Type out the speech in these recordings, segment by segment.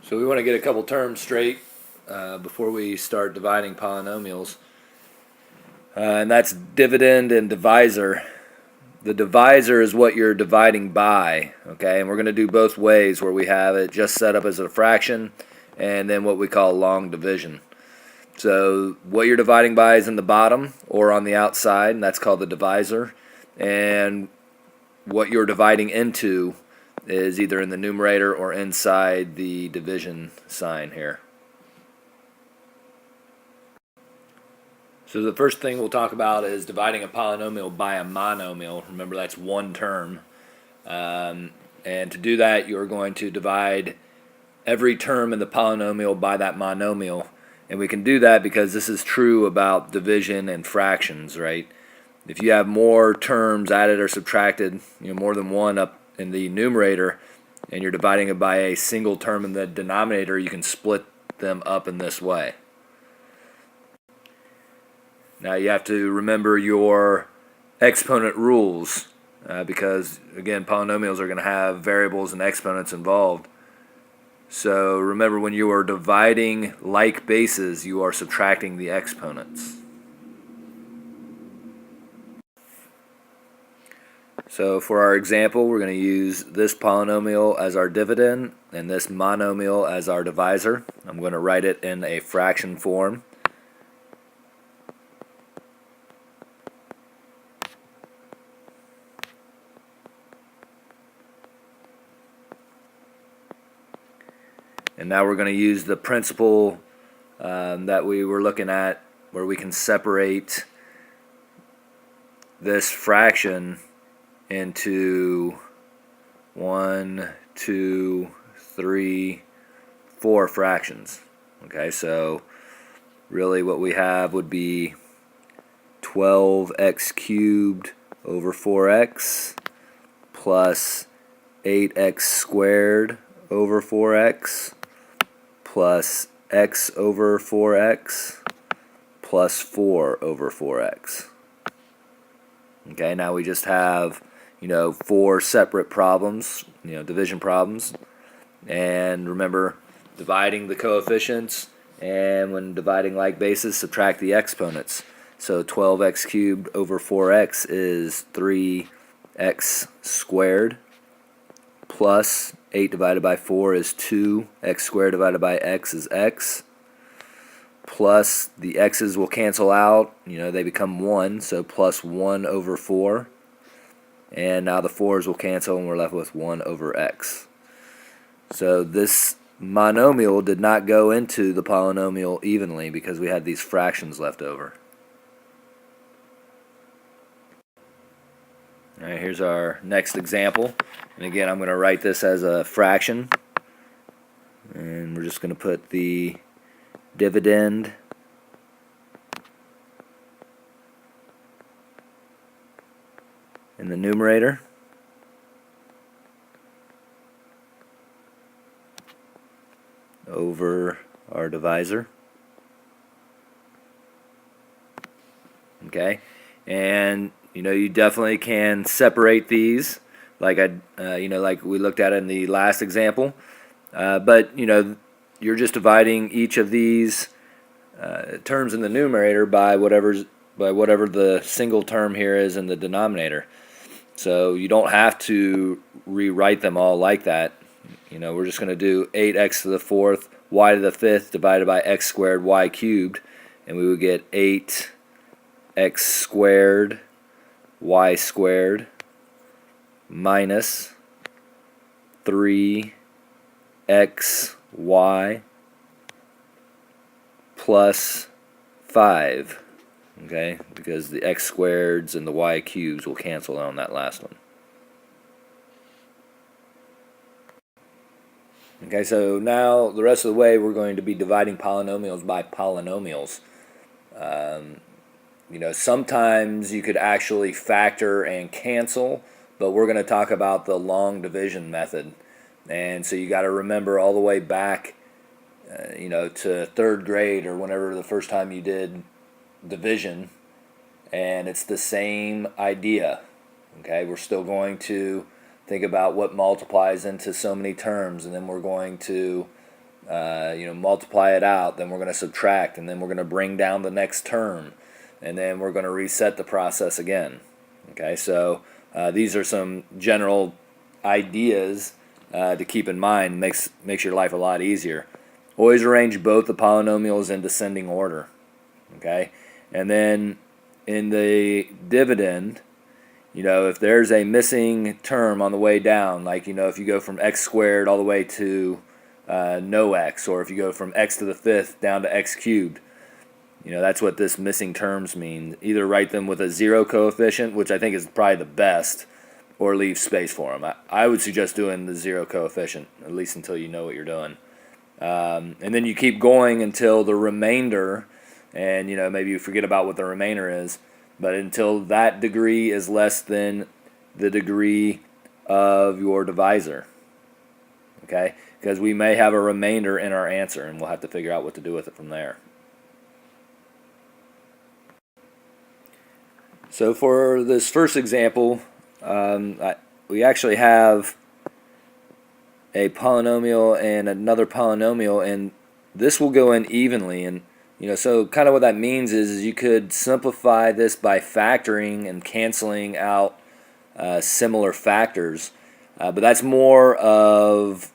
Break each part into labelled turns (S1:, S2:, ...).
S1: So we want to get a couple terms straight before we start dividing polynomials. And that's dividend and divisor. The divisor is what you're dividing by, okay? And we're going to do both ways, where we have it just set up as a fraction and then what we call long division. So what you're dividing by is in the bottom or on the outside, and that's called the divisor. And what you're dividing into is either in the numerator or inside the division sign here. So the first thing we'll talk about is dividing a polynomial by a monomial. Remember, that's one term. And to do that, you're going to divide every term in the polynomial by that monomial. And we can do that because this is true about division and fractions, right? If you have more terms added or subtracted, more than one up in the numerator, and you're dividing it by a single term in the denominator, you can split them up in this way. Now you have to remember your exponent rules because, again, polynomials are going to have variables and exponents involved. So remember, when you are dividing like bases, you are subtracting the exponents. So for our example, we're going to use this polynomial as our dividend and this monomial as our divisor. I'm going to write it in a fraction form. And now we're going to use the principle that we were looking at, where we can separate this fraction into 1, 2, 3, 4 fractions. Okay, so really what we have would be 12x cubed over 4x plus 8x squared over 4x plus x over 4x plus 4 over 4x. Okay, now we just have, 4 separate problems, division problems. And remember, dividing the coefficients, and when dividing like bases, subtract the exponents. So 12x cubed over 4x is 3x squared, plus 8 divided by 4 is 2, x squared divided by x is x, plus the x's will cancel out, they become 1, so plus 1 over 4, and now the 4's will cancel and we're left with 1 over x. So this monomial did not go into the polynomial evenly because we had these fractions left over. Alright, here's our next example. And again, I'm going to write this as a fraction. And we're just going to put the dividend in the numerator. Over our divisor. Okay, and you definitely can separate these, like like we looked at in the last example. But you're just dividing each of these terms in the numerator by whatever the single term here is in the denominator. So you don't have to rewrite them all like that. We're just going to do 8x to the 4th, y to the 5th divided by x squared, y cubed, and we would get 8x squared, y squared, minus 3xy plus 5, okay, because the x squareds and the y cubes will cancel out on that last one. Okay, so now the rest of the way we're going to be dividing polynomials by polynomials. Sometimes you could actually factor and cancel, but we're going to talk about the long division method. And so you got to remember all the way back, to 3rd grade or whenever the first time you did division, and it's the same idea. Okay, we're still going to think about what multiplies into so many terms, and then we're going to multiply it out, then we're going to subtract, and then we're going to bring down the next term, and then we're going to reset the process again. Okay, so these are some general ideas to keep in mind. Makes your life a lot easier. Always arrange both the polynomials in descending order. Okay, and then in the dividend, if there's a missing term on the way down, like if you go from x squared all the way to no x, or if you go from x to the fifth down to x cubed, that's what this missing terms mean. Either write them with a zero coefficient, which I think is probably the best, or leave space for them. I would suggest doing the zero coefficient, at least until you know what you're doing. And then you keep going until the remainder, and maybe you forget about what the remainder is, but until that degree is less than the degree of your divisor. Okay? Because we may have a remainder in our answer, and we'll have to figure out what to do with it from there. So for this first example, we actually have a polynomial and another polynomial, and this will go in evenly. And so kind of what that means is you could simplify this by factoring and canceling out similar factors, but that's more of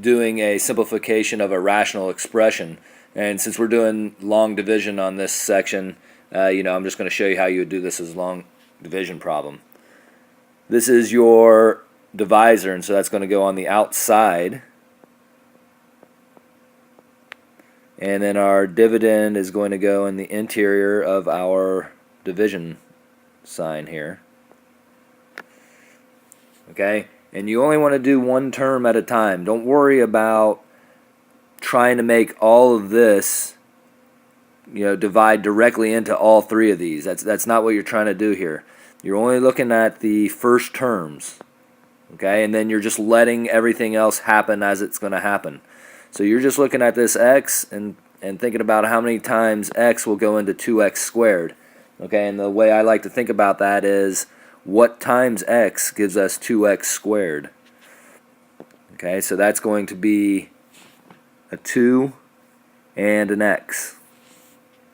S1: doing a simplification of a rational expression. And since we're doing long division on this section, I'm just going to show you how you would do this as a long division problem. This is your divisor, and so that's going to go on the outside. And then our dividend is going to go in the interior of our division sign here. Okay? And you only want to do one term at a time. Don't worry about trying to make all of this divide directly into all three of these. That's not what you're trying to do here. You're only looking at the first terms. Okay? And then you're just letting everything else happen as it's going to happen. So you're just looking at this x and thinking about how many times x will go into 2x squared. Okay? And the way I like to think about that is what times x gives us 2x squared. Okay? So that's going to be a 2 and an x.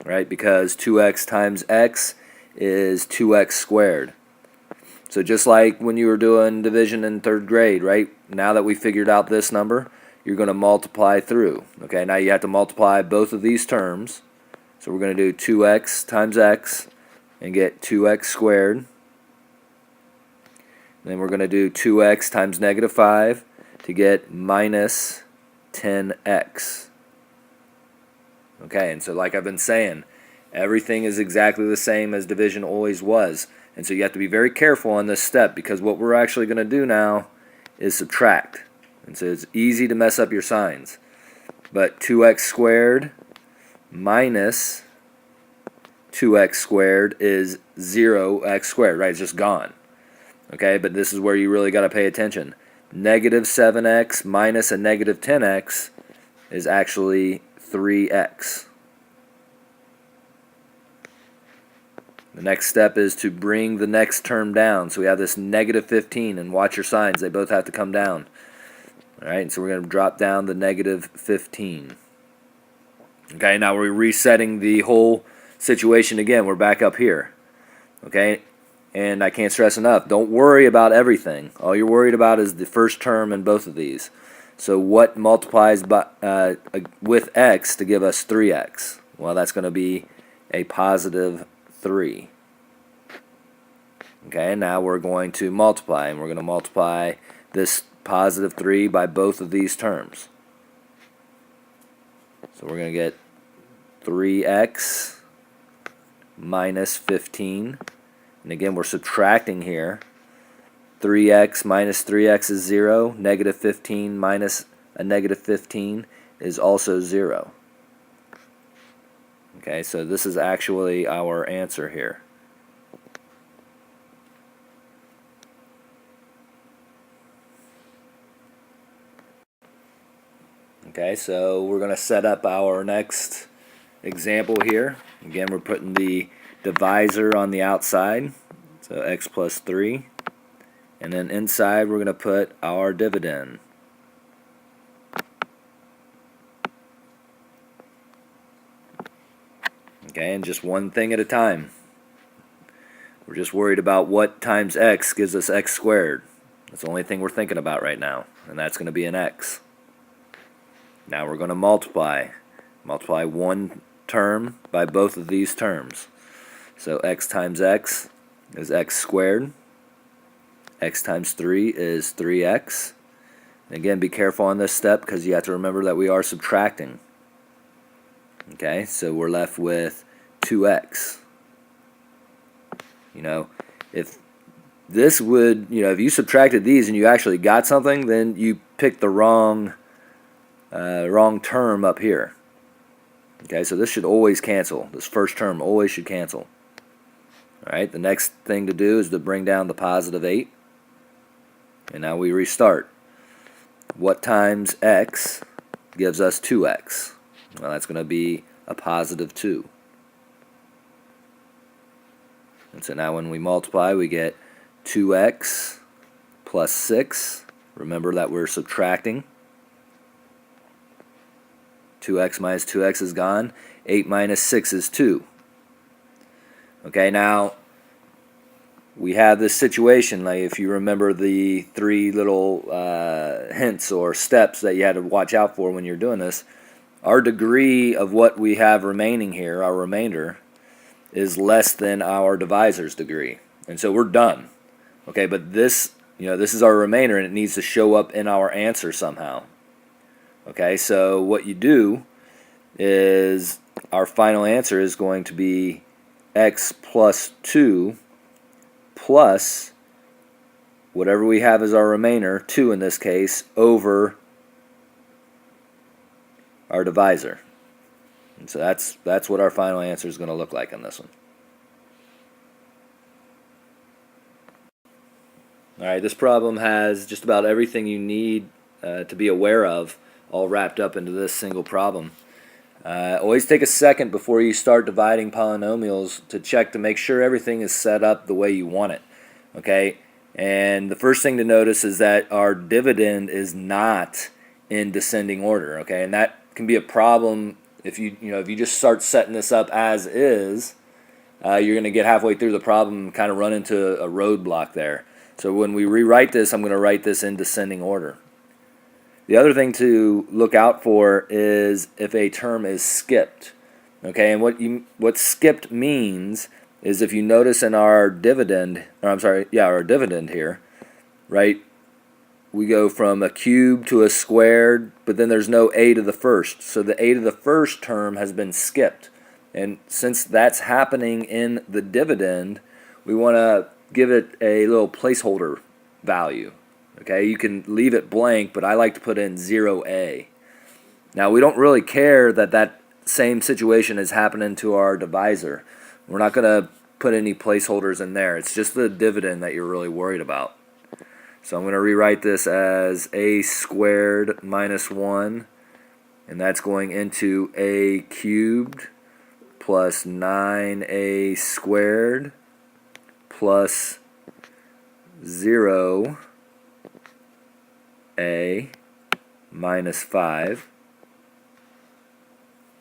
S1: Right? Because 2x times x is 2x squared. So just like when you were doing division in third grade, right? Now that we figured out this number, you're going to multiply through. Okay, now you have to multiply both of these terms. So we're going to do 2x times x and get 2x squared. Then we're going to do 2x times negative 5 to get minus 10x. Okay, and so like I've been saying, everything is exactly the same as division always was. And so you have to be very careful on this step, because what we're actually going to do now is subtract. And so it's easy to mess up your signs. But 2x squared minus 2x squared is 0x squared, right? It's just gone. Okay, but this is where you really got to pay attention. Negative 7x minus a negative 10x is actually 3x. The next step is to bring the next term down. So we have this negative 15, and watch your signs. They both have to come down. All right, so we're going to drop down the negative 15. Okay, now we're resetting the whole situation again. We're back up here. Okay, and I can't stress enough, don't worry about everything. All you're worried about is the first term in both of these. So what multiplies by, with x to give us 3x? Well, that's going to be a positive 3. Okay, and now we're going to multiply, and we're going to multiply this positive 3 by both of these terms. So we're going to get 3x minus 15. And again, we're subtracting here. 3x minus 3x is 0. Negative 15 minus a negative 15 is also 0. Okay, so this is actually our answer here. Okay, so we're going to set up our next example here. Again, we're putting the divisor on the outside, so x plus 3. And then inside we're going to put our dividend. Okay, and just one thing at a time. We're just worried about what times x gives us x squared. That's the only thing we're thinking about right now, and that's going to be an x. Now we're going to multiply. Multiply one term by both of these terms. So x times x is x squared. X times 3 is 3x. And again, be careful on this step because you have to remember that we are subtracting. Okay, so we're left with 2x. If this would, if you subtracted these and you actually got something, then you picked the wrong term up here. Okay, so this should always cancel. This first term always should cancel. Alright, the next thing to do is to bring down the positive 8. And now we restart. What times x gives us 2x? Well, that's going to be a positive 2. And so now when we multiply, we get 2x plus 6. Remember that we're subtracting. 2x minus 2x is gone. 8 minus 6 is 2. Okay, now we have this situation, like if you remember the 3 little hints or steps that you had to watch out for when you're doing this, our degree of what we have remaining here, our remainder, is less than our divisor's degree. And so we're done. Okay, but this is our remainder and it needs to show up in our answer somehow. Okay, so what you do is our final answer is going to be x plus 2 plus whatever we have as our remainder, 2 in this case, over our divisor. And so that's what our final answer is going to look like on this one. Alright, this problem has just about everything you need to be aware of all wrapped up into this single problem. Always take a second before you start dividing polynomials to check to make sure everything is set up the way you want it. Okay, and the first thing to notice is that our dividend is not in descending order. Okay, and that can be a problem if you just start setting this up as is. You're going to get halfway through the problem and kind of run into a roadblock there. So when we rewrite this, I'm going to write this in descending order. The other thing to look out for is if a term is skipped. Okay, and what skipped means is if you notice in our dividend, our dividend here, right? We go from a cube to a squared, but then there's no a to the first. So the a to the first term has been skipped. And since that's happening in the dividend, we want to give it a little placeholder value. Okay, you can leave it blank, but I like to put in 0a. Now, we don't really care that that same situation is happening to our divisor. We're not going to put any placeholders in there. It's just the dividend that you're really worried about. So I'm going to rewrite this as a squared minus 1, and that's going into a cubed plus 9a squared plus 0a minus 5.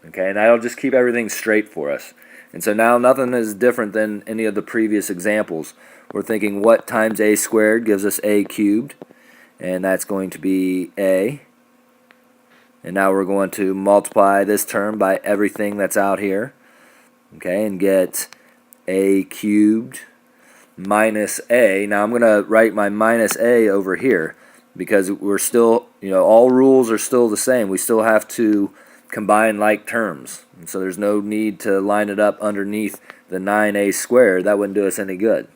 S1: Okay, and that'll just keep everything straight for us. And so now nothing is different than any of the previous examples. We're thinking what times a squared gives us a cubed, and that's going to be a. And now we're going to multiply this term by everything that's out here, okay, and get a cubed minus a. Now I'm going to write my minus a over here because we're still, all rules are still the same. We still have to combine like terms. And so there's no need to line it up underneath the 9a squared. That wouldn't do us any good.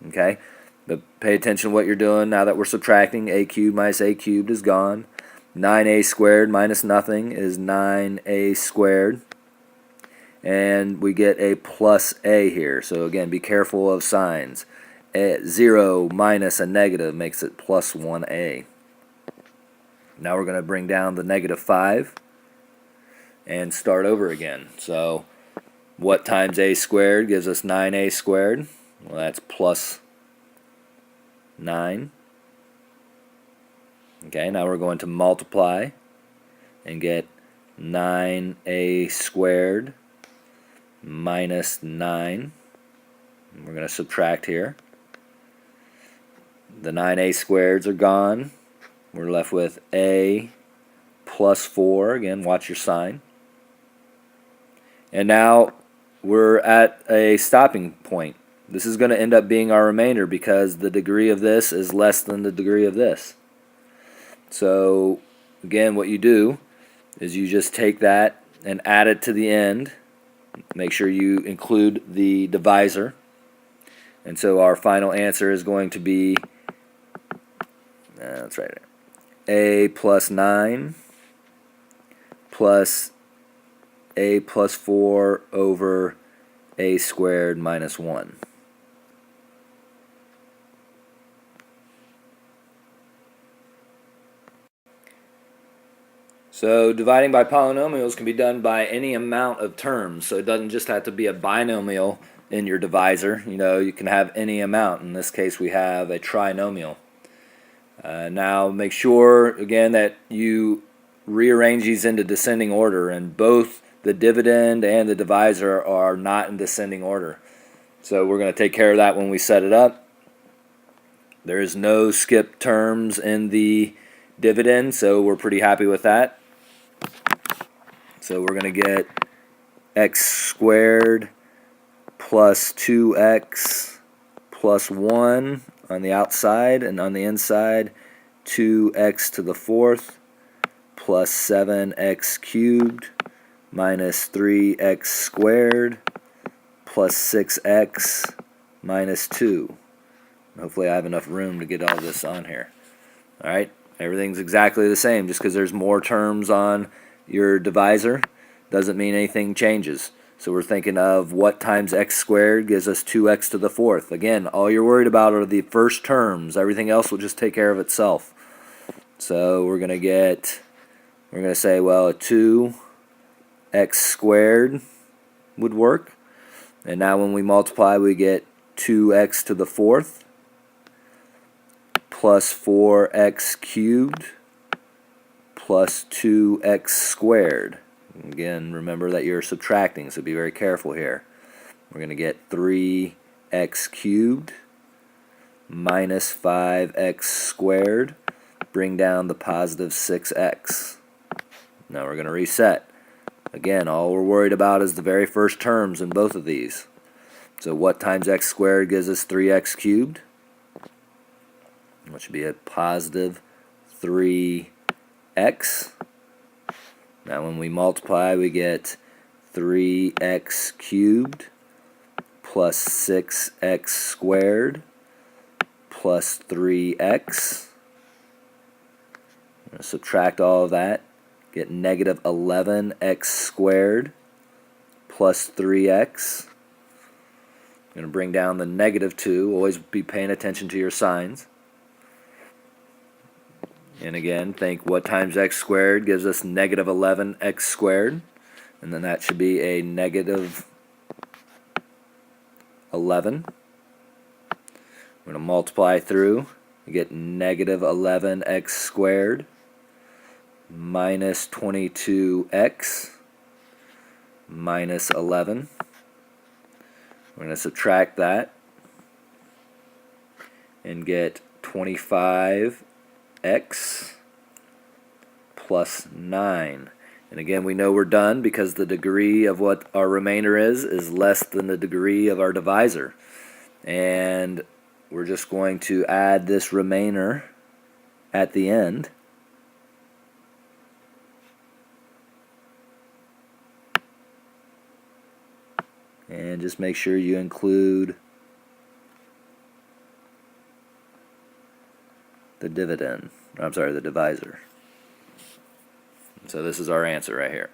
S1: Okay? But pay attention to what you're doing now that we're subtracting. A cubed minus a cubed is gone. 9a squared minus nothing is 9a squared. And we get a plus a here. So again, be careful of signs. 0 minus a negative makes it plus 1a. Now we're going to bring down the negative 5 and start over again. So what times a squared gives us 9a squared? Well, that's plus 9. Okay, now we're going to multiply and get 9a squared minus 9. And we're going to subtract here. The 9a squareds are gone. We're left with a plus 4. Again, watch your sign. And now we're at a stopping point. This is going to end up being our remainder because the degree of this is less than the degree of this. So again, what you do is you just take that and add it to the end. Make sure you include the divisor. And so our final answer is going to be, that's right there, a plus 9 plus a plus 4 over a squared minus 1. So dividing by polynomials can be done by any amount of terms. So it doesn't just have to be a binomial in your divisor. You know, you can have any amount. In this case, we have a trinomial. Now make sure, again, that you rearrange these into descending order, and both the dividend and the divisor are not in descending order. So we're going to take care of that when we set it up. There is no skip terms in the dividend, so we're pretty happy with that. So we're going to get x squared plus 2x plus 1 on the outside, and on the inside 2x to the 4th plus 7x cubed minus 3x squared plus 6x minus 2. Hopefully I have enough room to get all this on here. Alright, everything's exactly the same. Just because there's more terms on your divisor doesn't mean anything changes. So we're thinking of what times x squared gives us 2x to the 4th. Again, all you're worried about are the first terms. Everything else will just take care of itself. So we're going to say, well, a 2x squared would work. And now when we multiply, we get 2x to the 4th plus 4x cubed plus 2x squared. Again, remember that you're subtracting, so be very careful here. We're going to get 3x cubed minus 5x squared. Bring down the positive 6x. Now we're going to reset. Again, all we're worried about is the very first terms in both of these. So what times x squared gives us 3x cubed? Which should be a positive 3x. Now when we multiply, we get 3x cubed plus 6x squared plus 3x. I'm going to subtract all of that. Get negative 11x squared plus 3x. I'm going to bring down the negative 2. Always be paying attention to your signs. And again, think what times x squared gives us negative 11x squared. And then that should be a negative 11. We're going to multiply through. You get negative 11x squared minus 22x minus 11. We're going to subtract that and get 25x plus 9. And again, we know we're done because the degree of what our remainder is less than the degree of our divisor. And we're just going to add this remainder at the end. And just make sure you include the dividend. I'm sorry, the divisor. So this is our answer right here.